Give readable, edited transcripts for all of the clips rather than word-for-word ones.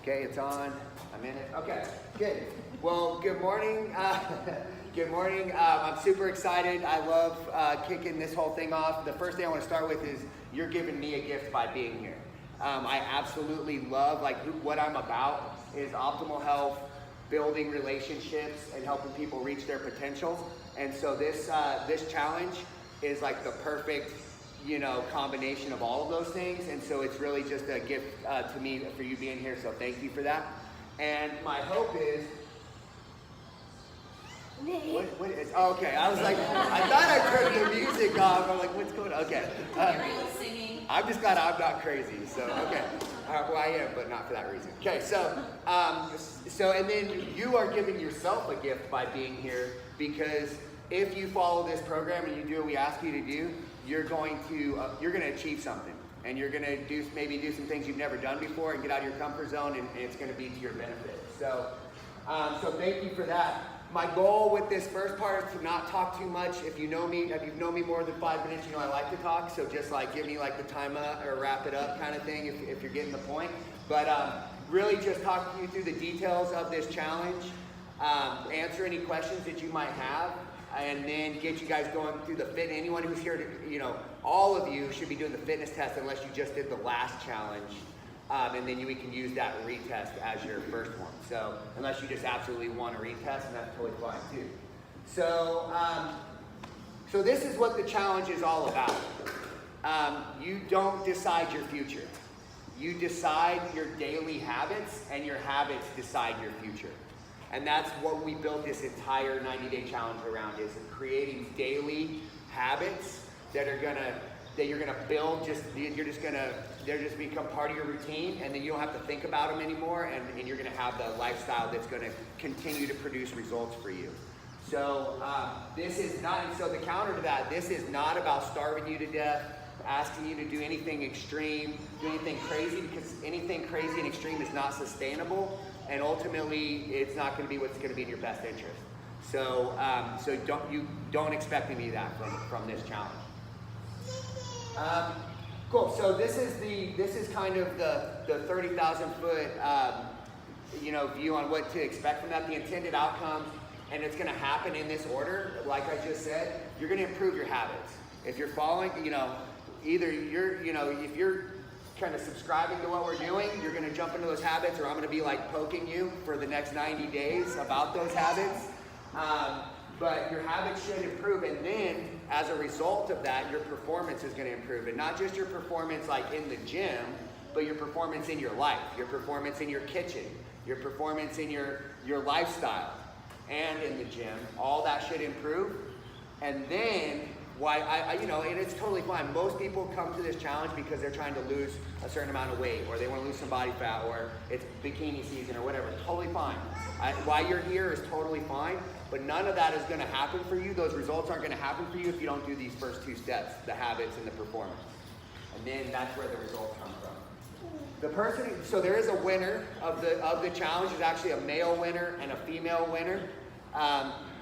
Okay, it's on. I'm in it. Okay, good. Well, good morning. Good morning. I'm super excited. I love kicking this whole thing off. The first thing I want to start with is you're giving me a gift by being here. I absolutely love, what I'm about is optimal health, building relationships, and helping people reach their potential. And so this challenge is like the perfect, combination of all of those things. And so it's really just a gift to me for you being here. So thank you for that. And my hope is, what is, okay, I was like, I thought I heard the music off. I'm like, what's going on? Okay. Singing. I'm just glad I'm not crazy. So, okay. Well, I am, but not for that reason. Okay, so and then you are giving yourself a gift by being here, because if you follow this program and you do what we ask you to do, you're going to achieve something. And you're going to maybe do some things you've never done before and get out of your comfort zone, and it's going to be to your benefit. So thank you for that. My goal with this first part is to not talk too much. If you've known me more than 5 minutes, I like to talk. So just give me the time or wrap it up kind of thing if you're getting the point. But really just talking you through the details of this challenge, answer any questions that you might have, and then get you guys going through the fit. Anyone who's here, all of you should be doing the fitness test unless you just did the last challenge. And then we can use that retest as your first one. So unless you just absolutely want to retest, and that's totally fine too. So this is what the challenge is all about. You don't decide your future. You decide your daily habits, and your habits decide your future. And that's what we built this entire 90-day challenge around, is creating daily habits that you're gonna build. They're just become part of your routine, and then you don't have to think about them anymore, and you're gonna have the lifestyle that's gonna continue to produce results for you. So so the counter to that, this is not about starving you to death, asking you to do anything extreme, do anything crazy, because anything crazy and extreme is not sustainable, and ultimately it's not gonna be what's gonna be in your best interest. So don't expect to be that from this challenge. Cool. So this is kind of the 30,000 foot view on what to expect from that, the intended outcomes, and it's going to happen in this order. Like I just said, you're going to improve your habits. If you're following, either if you're kind of subscribing to what we're doing, you're going to jump into those habits, or I'm going to be poking you for the next 90 days about those habits. But your habits should improve, and then as a result of that, your performance is going to improve. And not just your performance in the gym, but your performance in your life, your performance in your kitchen, your performance in your lifestyle, and in the gym. All that should improve. And then and it's totally fine. Most people come to this challenge because they're trying to lose a certain amount of weight, or they want to lose some body fat, or it's bikini season, or whatever. Totally fine. Why you're here is totally fine, but none of that is going to happen for you. Those results aren't going to happen for you if you don't do these first two steps, the habits and the performance. And then that's where the results come from. So there is a winner of the challenge. Is actually a male winner and a female winner.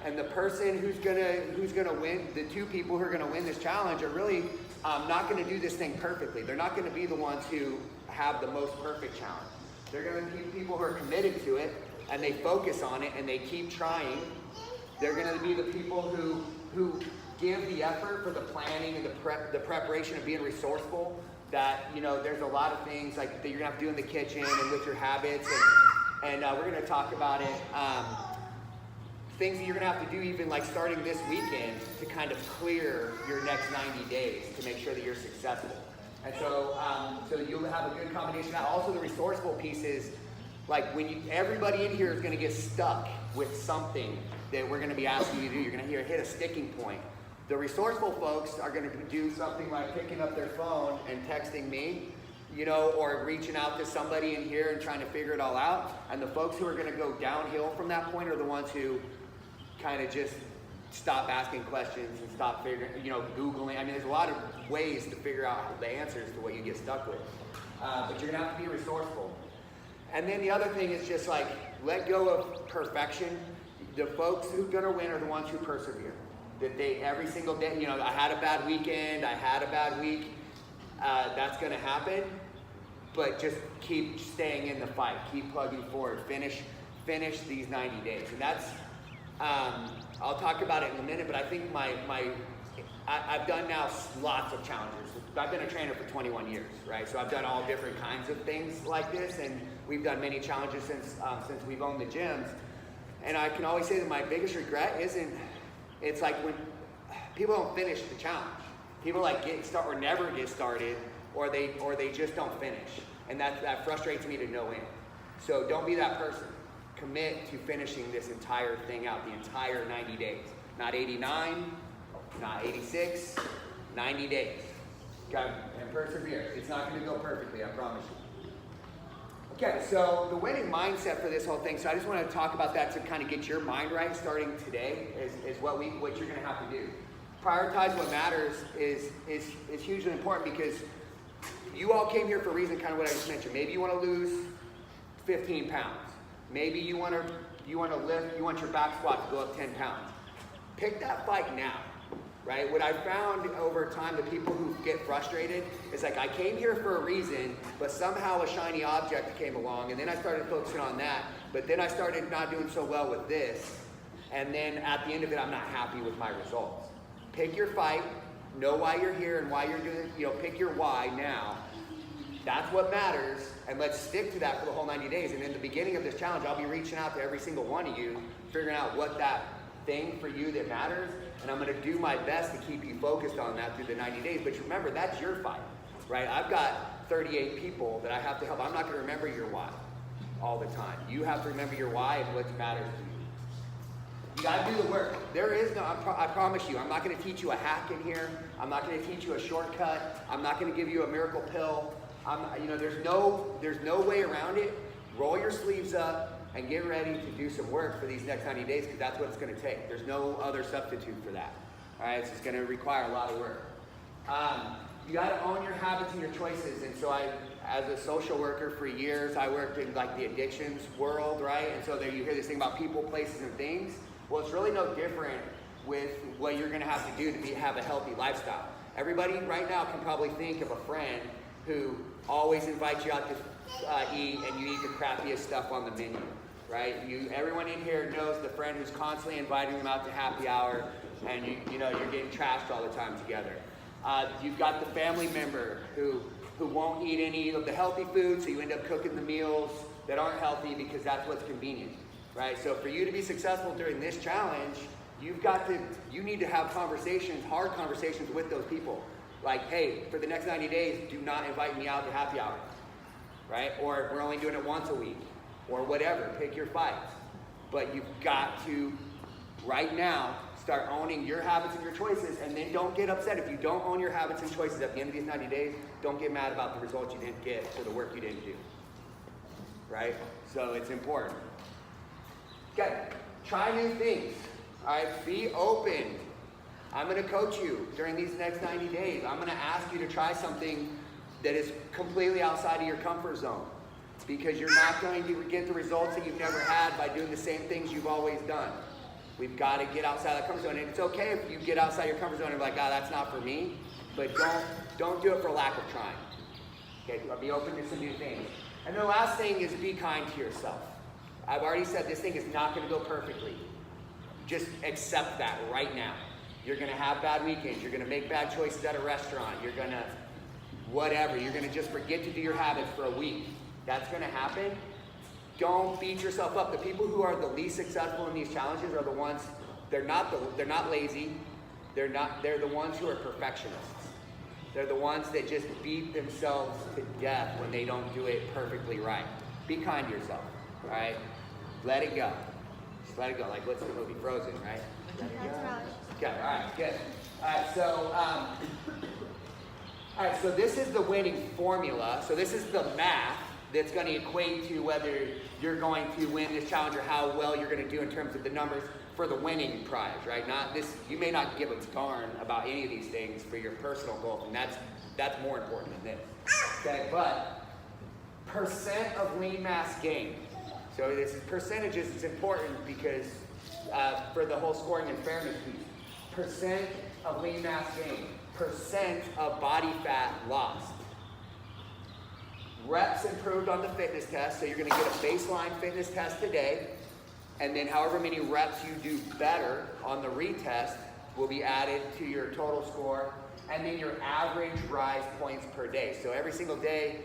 And the person who's gonna win, the two people who are gonna win this challenge are really not gonna do this thing perfectly. They're not gonna be the ones who have the most perfect challenge. They're gonna be people who are committed to it, and they focus on it, and they keep trying. They're gonna be the people who give the effort for the planning and the preparation of being resourceful. That there's a lot of things that you're gonna have to do in the kitchen and with your habits, and we're gonna talk about it. Things that you're gonna have to do even starting this weekend to kind of clear your next 90 days to make sure that you're successful. And so you'll have a good combination of that. Also, the resourceful piece is everybody in here is gonna get stuck with something that we're gonna be asking you to do. You're gonna hit a sticking point. The resourceful folks are gonna do something like picking up their phone and texting me, or reaching out to somebody in here and trying to figure it all out. And the folks who are gonna go downhill from that point are the ones who kind of just stop asking questions and stop Googling. I mean, there's a lot of ways to figure out the answers to what you get stuck with. But you're gonna have to be resourceful. And then the other thing is just let go of perfection. The folks who are gonna win are the ones who persevere. That every single day, I had a bad weekend, I had a bad week. That's gonna happen. but just keep staying in the fight, keep plugging forward, finish these 90 days. And that's, I'll talk about it in a minute, but I think I've done now lots of challenges. I've been a trainer for 21 years, right? So I've done all different kinds of things like this, and we've done many challenges since we've owned the gyms. And I can always say that my biggest regret it's like when people don't finish the challenge. People like or never get started, or they just don't finish. And that frustrates me to no end. So don't be that person. Commit to finishing this entire thing out, the entire 90 days. Not 89, not 86, 90 days. Okay, and persevere. It's not going to go perfectly, I promise you. Okay, so the winning mindset for this whole thing, so I just want to talk about that to kind of get your mind right starting today is what you're going to have to do. Prioritize what matters is hugely important, because you all came here for a reason, kind of what I just mentioned. Maybe you want to lose 15 pounds. Maybe you want your back squat to go up 10 pounds. Pick that fight now. Right? What I've found over time, the people who get frustrated, is like, I came here for a reason, but somehow a shiny object came along, and then I started focusing on that, but then I started not doing so well with this, and then at the end of it, I'm not happy with my results. Pick your fight, know why you're here and why you're doing it, pick your why now. That's what matters, and let's stick to that for the whole 90 days. And in the beginning of this challenge, I'll be reaching out to every single one of you, figuring out what that thing for you that matters, and I'm going to do my best to keep you focused on that through the 90 days. But remember, that's your fight, right? I've got 38 people that I have to help. I'm not going to remember your why all the time. You have to remember your why and what matters to you. You got to do the work. There is no, I promise you, I'm not going to teach you a hack in here. I'm not going to teach you a shortcut. I'm not going to give you a miracle pill. There's no way around it. Roll your sleeves up and get ready to do some work for these next 90 days, because that's what it's going to take. There's no other substitute for that. All right, it's just going to require a lot of work. You got to own your habits and your choices. And so as a social worker for years, I worked in like the addictions world, right? And so there you hear this thing about people, places, and things. Well, it's really no different with what you're going to have to do to have a healthy lifestyle. Everybody right now can probably think of a friend who always invites you out to eat, and you eat the crappiest stuff on the menu, right? Everyone in here knows the friend who's constantly inviting them out to happy hour, and you're getting trashed all the time together. You've got the family member who won't eat any of the healthy food, so you end up cooking the meals that aren't healthy because that's what's convenient, right? So for you to be successful during this challenge, you need to have conversations, hard conversations with those people. Like, hey, for the next 90 days, do not invite me out to happy hour, right? Or we're only doing it once a week, or whatever. Pick your fights. But you've got to, right now, start owning your habits and your choices, and then don't get upset if you don't own your habits and choices at the end of these 90 days. Don't get mad about the results you didn't get for the work you didn't do, right? So it's important. Okay, try new things, all right? Be open. I'm going to coach you during these next 90 days. I'm going to ask you to try something that is completely outside of your comfort zone, because you're not going to get the results that you've never had by doing the same things you've always done. We've got to get outside that comfort zone. And it's okay if you get outside your comfort zone and be like, that's not for me, but don't do it for lack of trying. Okay, be open to some new things. And the last thing is be kind to yourself. I've already said this thing is not going to go perfectly. Just accept that right now. You're going to have bad weekends. You're going to make bad choices at a restaurant. You're going to whatever. You're going to just forget to do your habits for a week. That's going to happen. Don't beat yourself up. The people who are the least successful in these challenges are the ones, they're not lazy. They're the ones who are perfectionists. They're the ones that just beat themselves to death when they don't do it perfectly right. Be kind to yourself, all right? Let it go. Just let it go. Like, what's the movie Frozen, right? That's right. Okay, all right, good. All right, so this is the winning formula. So this is the math that's going to equate to whether you're going to win this challenge or how well you're going to do in terms of the numbers for the winning prize, right? Not this. You may not give a darn about any of these things for your personal goals, and that's more important than this. Okay, but percent of lean mass gain. So this is percentages. It's important because for the whole scoring and fairness piece. Percent of lean mass gain. Percent of body fat lost. reps improved on the fitness test, so you're going to get a baseline fitness test today, and then however many reps you do better on the retest will be added to your total score, and then your average rise points per day. So every single day,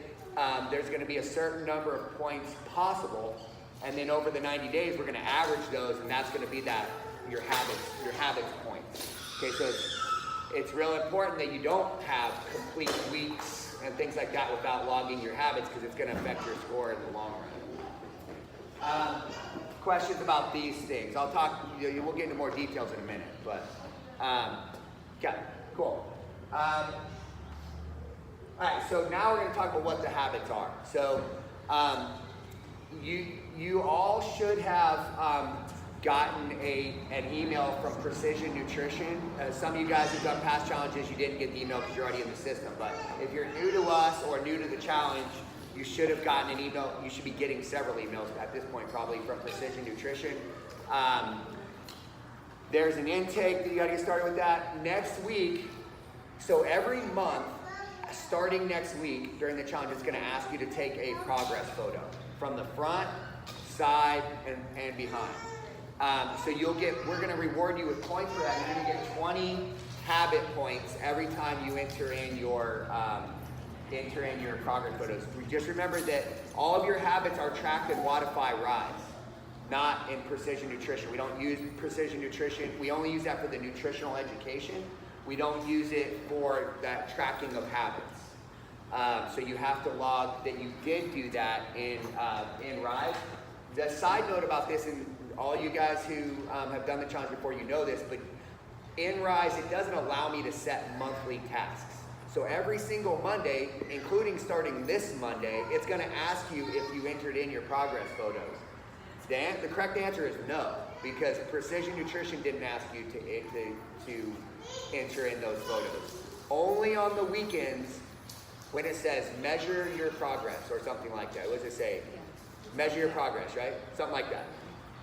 there's going to be a certain number of points possible, and then over the 90 days, we're going to average those, and that's going to be your habits points. Okay, so it's real important that you don't have complete weeks and things like that without logging your habits, because it's going to affect your score in the long run. Questions about these things? I'll talk. We'll get into more details in a minute, but okay, cool. All right, so now we're going to talk about what the habits are. So you all should have gotten an email from Precision Nutrition. Some of you guys who've done past challenges, you didn't get the email because you're already in the system. But if you're new to us or new to the challenge, you should have gotten an email. You should be getting several emails at this point, probably from Precision Nutrition. There's an intake that you got to get started with that. Next week, so every month, starting next week during the challenge, it's going to ask you to take a progress photo from the front, side, and behind. So we're going to reward you with points for that. You're going to get 20 habit points every time you enter in your progress photos. Just remember that all of your habits are tracked in Wodify Rise, not in Precision Nutrition. We don't use Precision Nutrition. We only use that for the nutritional education. We don't use it for that tracking of habits. So you have to log that you did do that in Rise. The side note about this, and all you guys who have done the challenge before, you know this, but in Rise, it doesn't allow me to set monthly tasks. So every single Monday, including starting this Monday, it's going to ask you if you entered in your progress photos. The correct answer is no, because Precision Nutrition didn't ask you to enter in those photos. Only on the weekends when it says measure your progress or something like that. What does it say? Measure your progress, right? Something like that.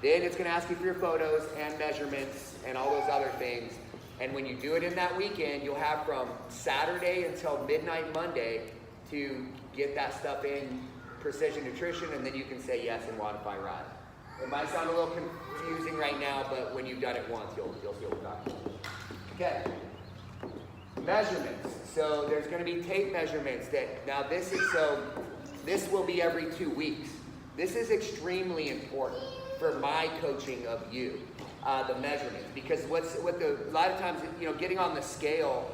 Then it's going to ask you for your photos and measurements and all those other things. And when you do it in that weekend, you'll have from Saturday until midnight Monday to get that stuff in Precision Nutrition, and then you can say yes in Wodify Rise. It might sound a little confusing right now, but when you've done it once, you'll see what we're talking about. Okay. Measurements. So there's going to be tape measurements this will be every 2 weeks. This is extremely important for my coaching of you, the measurements, because a lot of times, getting on the scale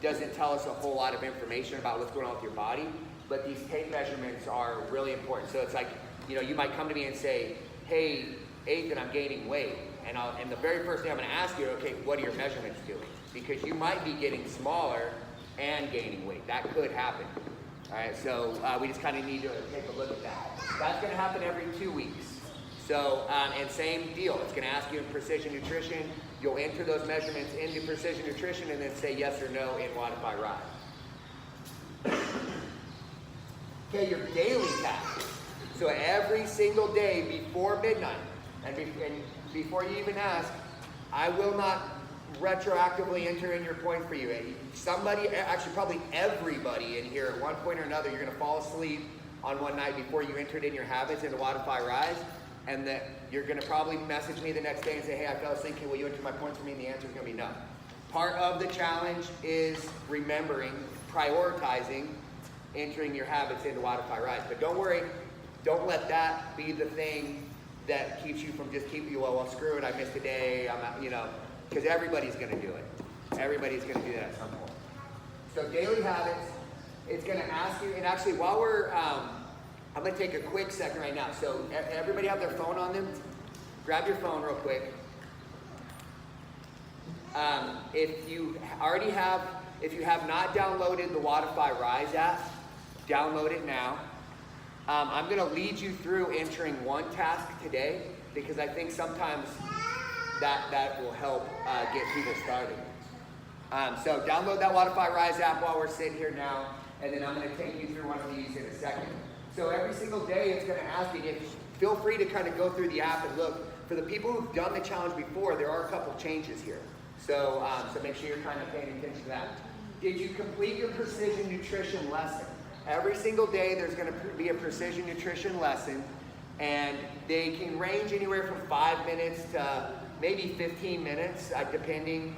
doesn't tell us a whole lot of information about what's going on with your body, but these tape measurements are really important. So it's like, you might come to me and say, hey, Ethan, I'm gaining weight. And the very first thing I'm going to ask you, okay, what are your measurements doing? Because you might be getting smaller and gaining weight. That could happen. All right, so we just kind of need to take a look at that. That's going to happen every 2 weeks. So, and same deal. It's going to ask you in Precision Nutrition. You'll enter those measurements into Precision Nutrition and then say yes or no in Wodify Rise. Okay, your daily tasks. So every single day before midnight, and before you even ask, I will not retroactively enter in your point for you. Somebody, actually probably everybody in here at one point or another, you're going to fall asleep on one night before you entered in your habits into Wodify Rise, and that you're going to probably message me the next day and say, hey, I fell asleep, will you enter my points for me? And the answer is going to be no. Part of the challenge is remembering, prioritizing, entering your habits into Wodify Rise. But don't worry, don't let that be the thing that keeps you from just keeping you, well, screw it, I missed a day, I'm out, because everybody's going to do it. Everybody's going to do that at some point. So daily habits, it's going to ask you, and actually while we're, I'm going to take a quick second right now. So everybody have their phone on them? Grab your phone real quick. If you have not downloaded the Wodify Rise app, download it now. I'm going to lead you through entering one task today, because I think sometimes that will help get people started. So download that Wodify Rise app while we're sitting here now, and then I'm going to take you through one of these in a second. So every single day it's going to ask you, feel free to kind of go through the app and look. For the people who've done the challenge before, there are a couple changes here. So make sure you're kind of paying attention to that. Did you complete your Precision Nutrition lesson? Every single day there's going to be a precision nutrition lesson, and they can range anywhere from 5 minutes to maybe 15 minutes, depending.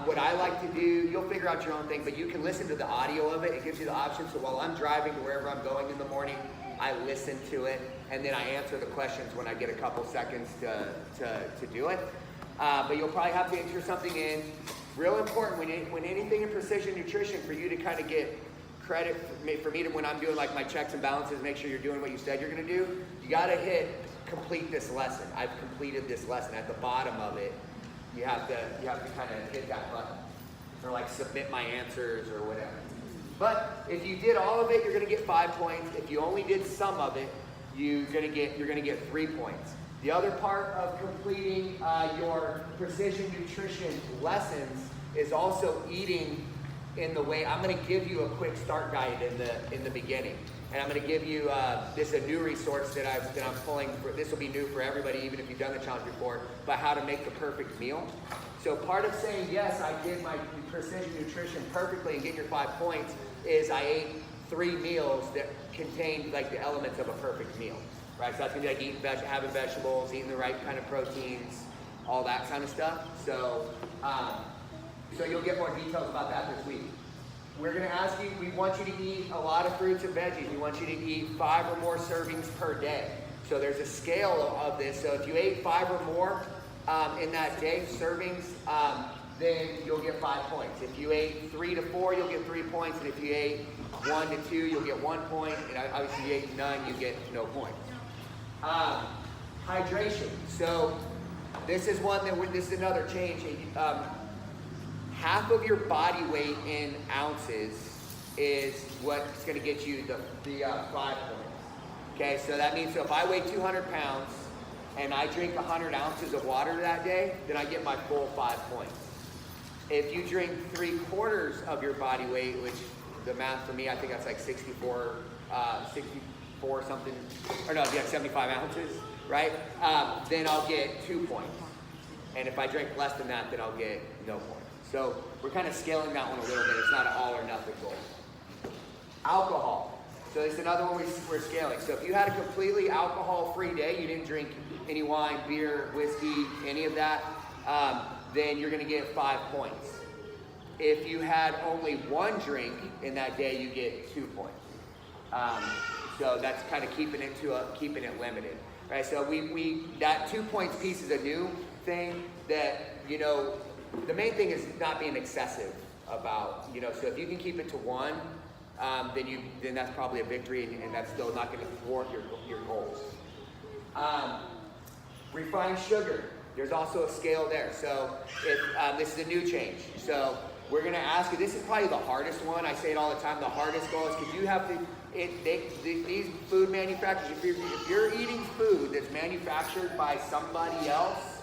What I like to do, you'll figure out your own thing, but you can listen to the audio of it. It gives you the option. So while I'm driving to wherever I'm going in the morning, I listen to it, and then I answer the questions when I get a couple seconds to do it. But you'll probably have to enter something in. Real important when anything in precision nutrition, for you to kind of get credit for me to, when I'm doing like my checks and balances, make sure you're doing what you said you're going to do. You got to hit complete this lesson. I've completed this lesson. At the bottom of it, you have to kind of hit that button, or like submit my answers or whatever. But if you did all of it, you're going to get 5 points. If you only did some of it, you're going to get 3 points. The other part of completing your precision nutrition lessons is also eating in the way. I'm going to give you a quick start guide in the beginning, and I'm going to give you this a new resource that I'm pulling. This will be new for everybody, even if you've done the challenge before. But how to make the perfect meal. So part of saying yes, I did my precision nutrition perfectly and get your 5 points is I ate 3 meals that contained like the elements of a perfect meal. Right, so that's gonna be like having vegetables, eating the right kind of proteins, all that kind of stuff. So, so you'll get more details about that this week. We're gonna ask you, we want you to eat a lot of fruits and veggies. We want you to eat 5 or more servings per day. So there's a scale of this. So if you ate 5 or more in that day, servings, then you'll get 5 points. If you ate 3 to 4, you'll get 3 points. And if you ate 1 to 2, you'll get 1 point. And obviously if you ate none, you get no points. Hydration. So this is this is another change. Half of your body weight in ounces is what's going to get you the 5 points. Okay, so that means if I weigh 200 pounds and I drink 100 ounces of water that day, then I get my full 5 points. If you drink 3/4 of your body weight, which the math for me, I think that's like 64 something, or no, yeah, 75 ounces, right? Then I'll get 2 points. And if I drink less than that, then I'll get no points. So we're kind of scaling that one a little bit. It's not an all or nothing goal. Alcohol. So it's another one we're scaling. So if you had a completely alcohol-free day, you didn't drink any wine, beer, whiskey, any of that, then you're going to get 5 points. If you had only 1 drink in that day, you get 2 points. So that's kind of keeping it limited, right? So that 2 points piece is a new thing that, the main thing is not being excessive about, so if you can keep it to 1, then that's probably a victory, and that's still not going to thwart your goals. Refined sugar. There's also a scale there. So if this is a new change. So we're going to ask you, this is probably the hardest one. I say it all the time. The hardest goal is because you have to, these food manufacturers, if you're eating food that's manufactured by somebody else,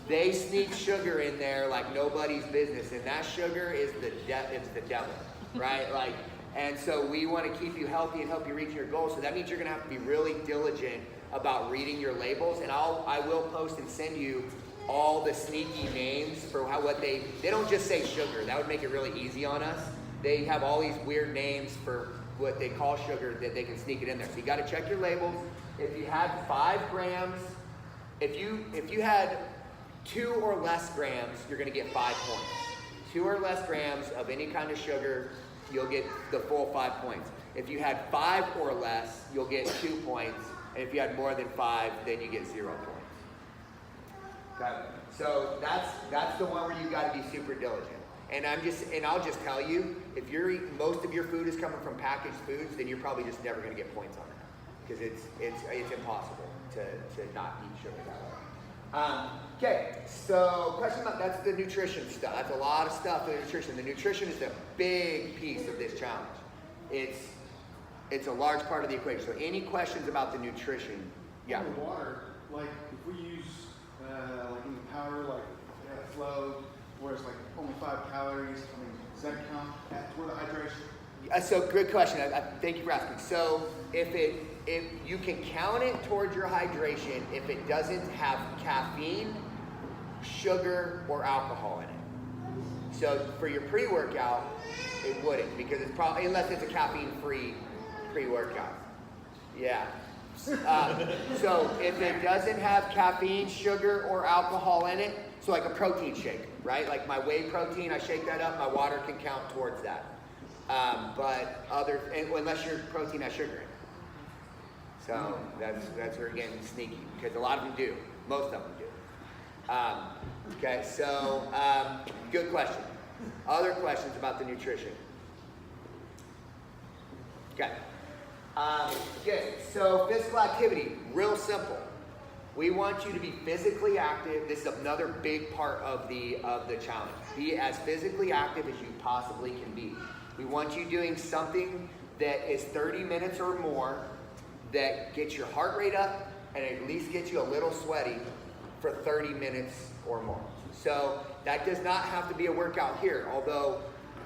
they sneak sugar in there like nobody's business. And that sugar is it's the devil, right? And so we want to keep you healthy and help you reach your goals. So that means you're going to have to be really diligent about reading your labels. And I will post and send you all the sneaky names for what they don't just say sugar. That would make it really easy on us. They have all these weird names for what they call sugar that they can sneak it in there. So you got to check your labels. If you had 5 grams, if you had 2 or less grams, you're going to get 5 points. 2 or less grams of any kind of sugar, you'll get the full 5 points. If you had 5 or less, you'll get 2 points. And if you had more than 5, then you get 0 points. Okay. So that's the one where you got to be super diligent. And I'll just tell you, if you're eating, most of your food is coming from packaged foods, then you're probably just never going to get points on that, because it's impossible to not eat sugar that way. Okay, so question about, that's the nutrition stuff. That's a lot of stuff in the nutrition. The nutrition is the big piece of this challenge. It's a large part of the equation. So any questions about the nutrition? Yeah. The water, like if we use like in the powder, like flow, where it's like only 5 calories, does that count toward the hydration? So good question. Thank you for asking. So if you can count it towards your hydration if it doesn't have caffeine, sugar, or alcohol in it. So for your pre-workout, it wouldn't, because it's probably, unless it's a caffeine-free pre-workout. Yeah. So if it doesn't have caffeine, sugar, or alcohol in it, so like a protein shake, right? Like my whey protein, I shake that up, my water can count towards that. But unless your protein has sugar in it. So that's where you're getting sneaky, because a lot of them do. Most of them do. Okay, so good question. Other questions about the nutrition? Okay. Good. So physical activity, real simple. We want you to be physically active. This is another big part of the challenge. Be as physically active as you possibly can be. We want you doing something that is 30 minutes or more that gets your heart rate up and at least gets you a little sweaty for 30 minutes or more. So that does not have to be a workout here, although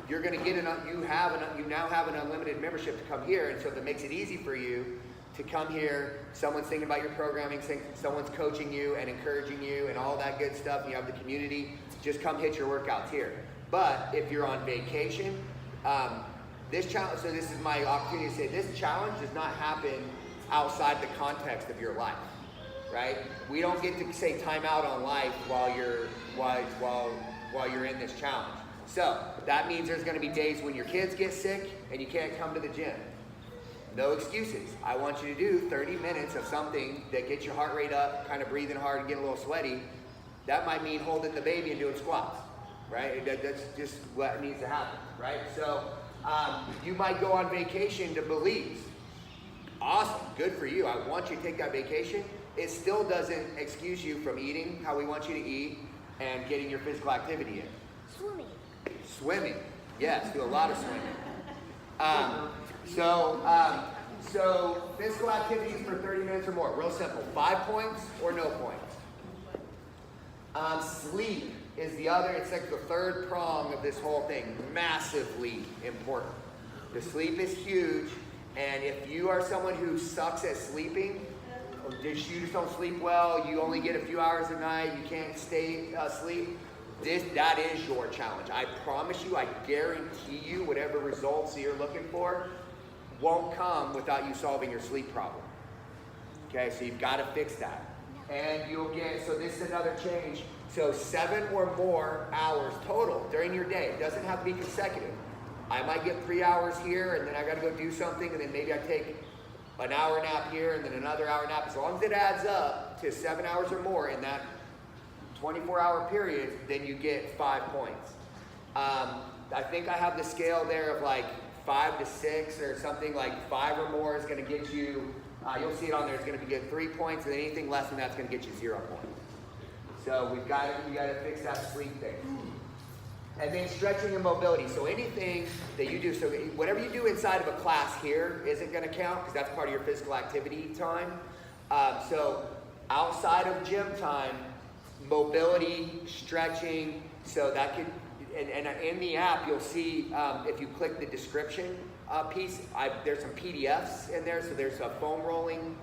you're going to get you now have an unlimited membership to come here, and so if it makes it easy for you to come here, someone's thinking about your programming, someone's coaching you and encouraging you and all that good stuff, you have the community, just come hit your workouts here. But if you're on vacation, this challenge, so this is my opportunity to say this challenge does not happen outside the context of your life, right? We don't get to say time out on life while you're in this challenge. So that means there's going to be days when your kids get sick and you can't come to the gym. No excuses. I want you to do 30 minutes of something that gets your heart rate up, kind of breathing hard and getting a little sweaty. That might mean holding the baby and doing squats, right? That's just what needs to happen, right? So you might go on vacation to Belize. Awesome, good for you. I want you to take that vacation. It still doesn't excuse you from eating how we want you to eat and getting your physical activity in. Swimming, yes, do a lot of swimming. So physical activities for 30 minutes or more, real simple. 5 points or no points. Sleep is the other, it's like the third prong of this whole thing, massively important. The sleep is huge, and if you are someone who sucks at sleeping, or you just don't sleep well, you only get a few hours a night, you can't stay asleep, that is your challenge. I promise you, I guarantee you, whatever results you're looking for won't come without you solving your sleep problem. Okay, so you've got to fix that. And you'll get, so this is another change. So 7 or more hours total during your day. It doesn't have to be consecutive. I might get 3 hours here and then I got to go do something and then maybe I take an hour nap here and then another hour nap. As long as it adds up to 7 hours or more in that 24-hour period, then you get 5 points. I think I have the scale there of like 5 to 6 or something, like 5 or more is going to get you, you'll see it on there, it's going to get 3 points, and anything less than that's going to get you 0 points. So you got to fix that sleep thing. And then stretching and mobility. So anything that you do, so whatever you do inside of a class here isn't going to count because that's part of your physical activity time. So outside of gym time, mobility, stretching, so that could, and in the app you'll see if you click the description piece, there's some PDFs in there. So there's a foam rolling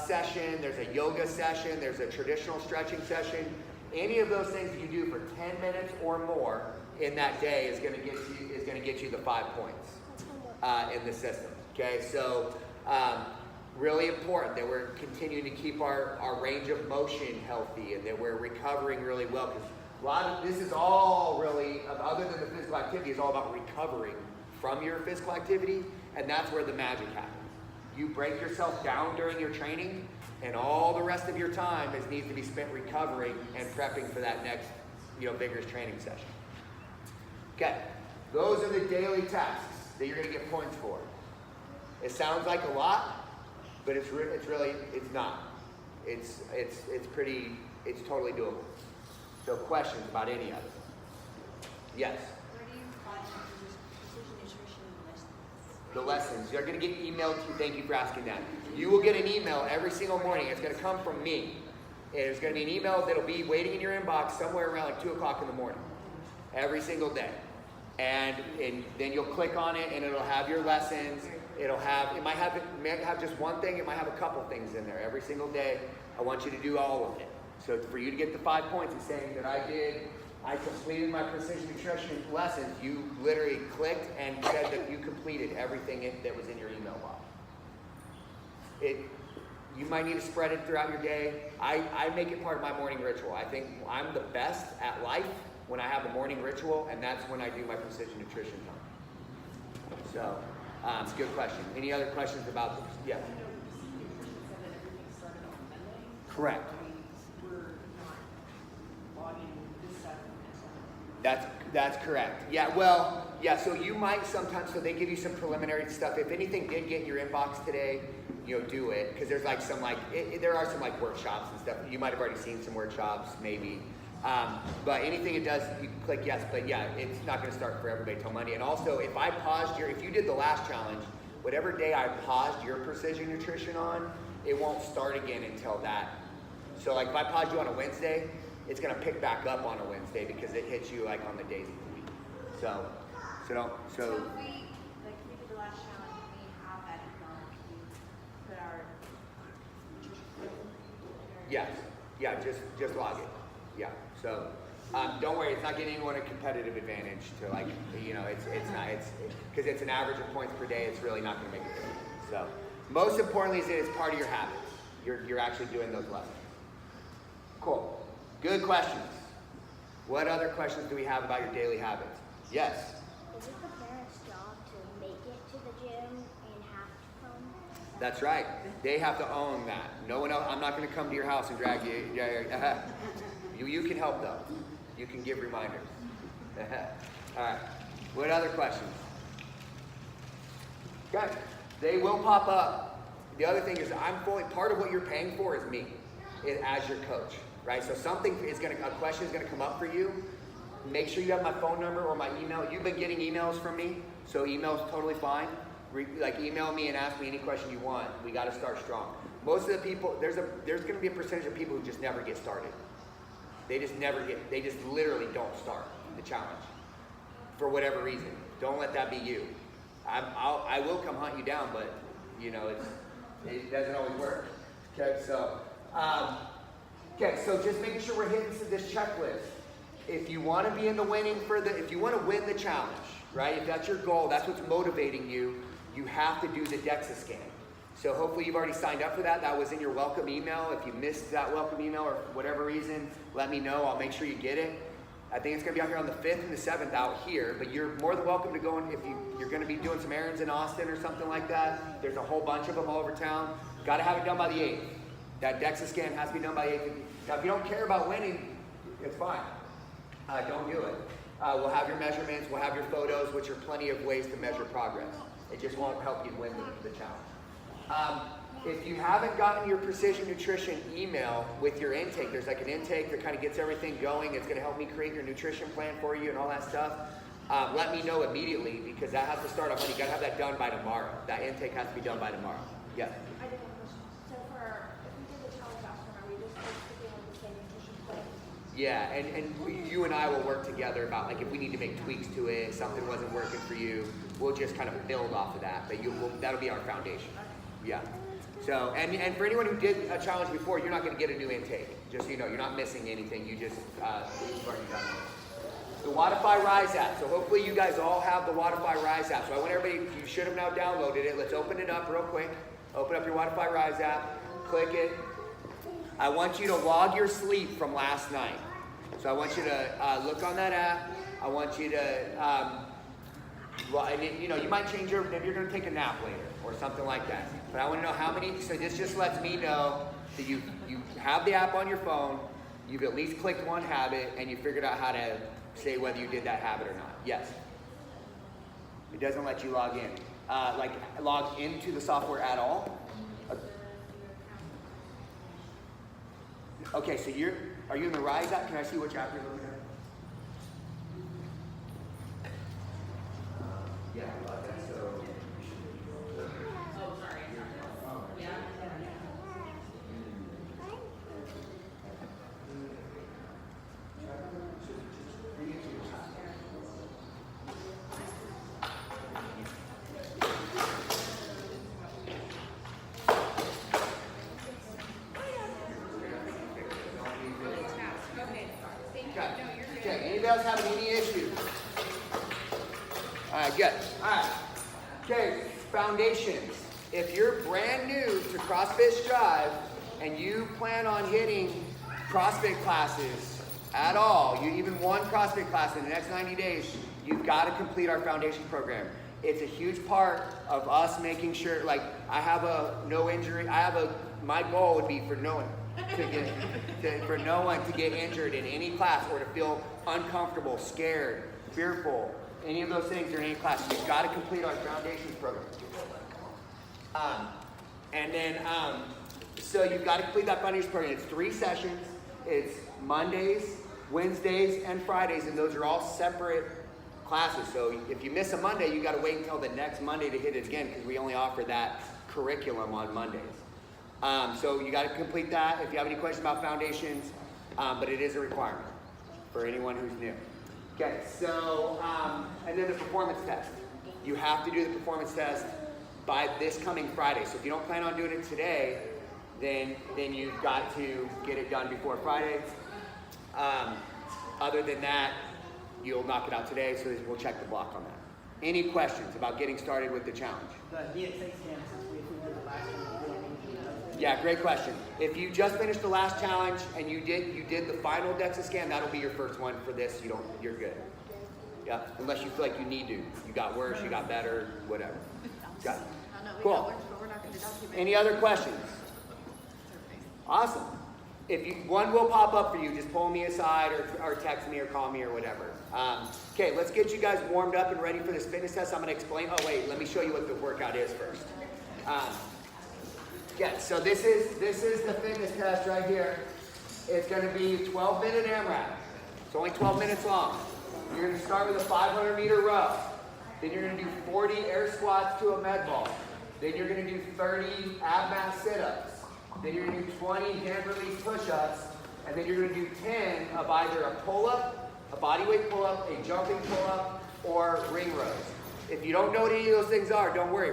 session, there's a yoga session, there's a traditional stretching session. Any of those things you do for 10 minutes or more in that day is going to get you the 5 points in the system. Okay, so really important that we're continuing to keep our range of motion healthy and that we're recovering really well, because a lot of this is all really, other than the physical activity, is all about recovering from your physical activity, and that's where the magic happens. You break yourself down during your training, and all the rest of your time needs to be spent recovering and prepping for that next, vigorous training session. Okay, those are the daily tasks that you're going to get points for. It sounds like a lot, but it's not. It's totally doable. So questions about any of it? Yes. Where do you find precision nutrition lessons? The lessons. They're going to get emailed to you. Thank you for asking that. You will get an email every single morning. It's going to come from me. It's going to be an email that'll be waiting in your inbox somewhere around like 2 o'clock in the morning. Every single day. And then you'll click on it and it'll have your lessons. It might have just one thing. It might have a couple things in there. Every single day, I want you to do all of it. So for you to get the 5 points, it's saying that I did I completed my precision nutrition lessons. You literally clicked and said that you completed everything that was in your email box. You might need to spread it throughout your day. I make it part of my morning ritual. I think I'm the best at life when I have a morning ritual, and that's when I do my precision nutrition time. So, it's a good question. Any other questions about this? Yeah. Correct. That's correct. Yeah, well, yeah, so you might sometimes, so they give you some preliminary stuff. If anything did get in your inbox today, do it. Because there's like some there are some like workshops and stuff. You might have already seen some workshops, maybe. But anything it does, you can click yes. But yeah, it's not going to start for everybody till Monday. And also, if you did the last challenge, whatever day I paused your precision nutrition on, it won't start again until that. So like if I paused you on a Wednesday, it's going to pick back up on a Wednesday because it hits you like on the days of the week. So So if we, like we did the last challenge, we have that email, we put our nutrition plan. yes, yeah, just log it. Yeah, so don't worry, it's not getting anyone a competitive advantage to like, it's not, because it's an average of points per day, it's really not going to make a difference. So most importantly is that it's part of your habits. You're actually doing those lessons. Cool. Good questions. What other questions do we have about your daily habits? Yes? Is it the parents' job to make it to the gym and have to come? That's right. They have to own that. No one else, I'm not going to come to your house and drag you. You can help though. You can give reminders. All right. What other questions? Okay. They will pop up. The other thing is part of what you're paying for is me as your coach, right? So a question is going to come up for you. Make sure you have my phone number or my email. You've been getting emails from me, so email's totally fine. Email me and ask me any question you want. We got to start strong. Most of the people, there's going to be a percentage of people who just never get started. They just literally don't start the challenge for whatever reason. Don't let that be you. I will come hunt you down, but it doesn't always work. Okay, so just making sure we're hitting this checklist. If you want to be in the winning if you want to win the challenge, right? If that's your goal, that's what's motivating you. You have to do the DEXA scan. So hopefully you've already signed up for that. That was in your welcome email. If you missed that welcome email or for whatever reason, let me know. I'll make sure you get it. I think it's going to be out here on the 5th and the 7th out here, but you're more than welcome to go if you're going to be doing some errands in Austin or something like that. There's a whole bunch of them all over town. Got to have it done by the 8th. That DEXA scan has to be done by the 8th. Now, if you don't care about winning, it's fine. Don't do it. We'll have your measurements. We'll have your photos, which are plenty of ways to measure progress. It just won't help you win the challenge. If you haven't gotten your Precision Nutrition email with your intake, there's like an intake that kind of gets everything going. It's going to help me create your nutrition plan for you and all that stuff. Let me know immediately because that has to start on Monday. You got to have that done by tomorrow. That intake has to be done by tomorrow. Yeah. I did have a question. So if we did the challenge last time, are we just sticking with the same nutrition plan? Yeah, and you and I will work together about like if we need to make tweaks to it, something wasn't working for you, we'll just kind of build off of that. But that'll be our foundation. Yeah. So, and for anyone who did a challenge before, you're not going to get a new intake. Just so you know, you're not missing anything. You just you've already done it. The Wodify Rise app. So hopefully you guys all have the Wodify Rise app. So I want everybody, you should have now downloaded it. Let's open it up real quick. Open up your Wodify Rise app. Click it. I want you to log your sleep from last night. So I want you to look on that app. I want you to, you might change maybe you're going to take a nap later or something like that. But I want to know how many, so this just lets me know that you have the app on your phone, you've at least clicked one habit, and you figured out how to say whether you did that habit or not. Yes. It doesn't let you log in. Log into the software at all. Okay, so are you in the Rise app? Can I see which app you're looking at? Yeah, that's so. Oh, sorry. Yeah. Okay. Anybody else having any issues? All right, good. All right. Okay, foundations. If you're brand new to CrossFit Strive and you plan on hitting CrossFit classes at all, you even one CrossFit class in the next 90 days, you've got to complete our foundation program. It's a huge part of us making sure, like, I have a no injury, my goal would be for no one to get injured in any class or to feel uncomfortable, scared, fearful, any of those things during any class. You've got to complete our foundations program. So you've got to complete that foundations program. It's 3 sessions. It's Mondays, Wednesdays, and Fridays, and those are all separate classes. So if you miss a Monday, you got to wait until the next Monday to hit it again because we only offer that curriculum on Mondays. So you got to complete that if you have any questions about foundations, but it is a requirement for anyone who's new. Okay, so, and then the performance test. You have to do the performance test by this coming Friday. So if you don't plan on doing it today, then you've got to get it done before Friday. Other than that, you'll knock it out today, so we'll check the block on that. Any questions about getting started with the challenge? The DXA scan, since we did the last one. Yeah, great question. If you just finished the last challenge and you did the final DEXA scan, that'll be your first one for this. You're good. Yeah, unless you feel like you need to. You got worse, you got better, whatever. Got it. I know we Cool. got worse, but we're not going to document. Any other questions? Awesome. If one will pop up for you, just pull me aside or text me or call me or whatever. Okay, let's get you guys warmed up and ready for this fitness test. I'm going to explain. Oh wait, let me show you what the workout is first. Yeah, so this is the fitness test right here. It's going to be 12-minute AMRAP. It's only 12 minutes long. You're going to start with a 500-meter row. Then you're going to do 40 air squats to a med ball. Then you're going to do 30 ab mat sit-ups. Then you're going to do 20 hand release push-ups. And then you're going to do 10 of either a pull-up, a bodyweight pull-up, a jumping pull-up, or ring rows. If you don't know what any of those things are, don't worry.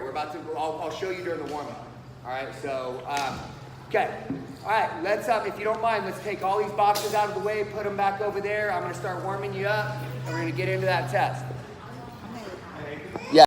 I'll show you during the warm-up. All right, so, okay. All right, let's, if you don't mind, let's take all these boxes out of the way, put them back over there. I'm going to start warming you up, and we're going to get into that test.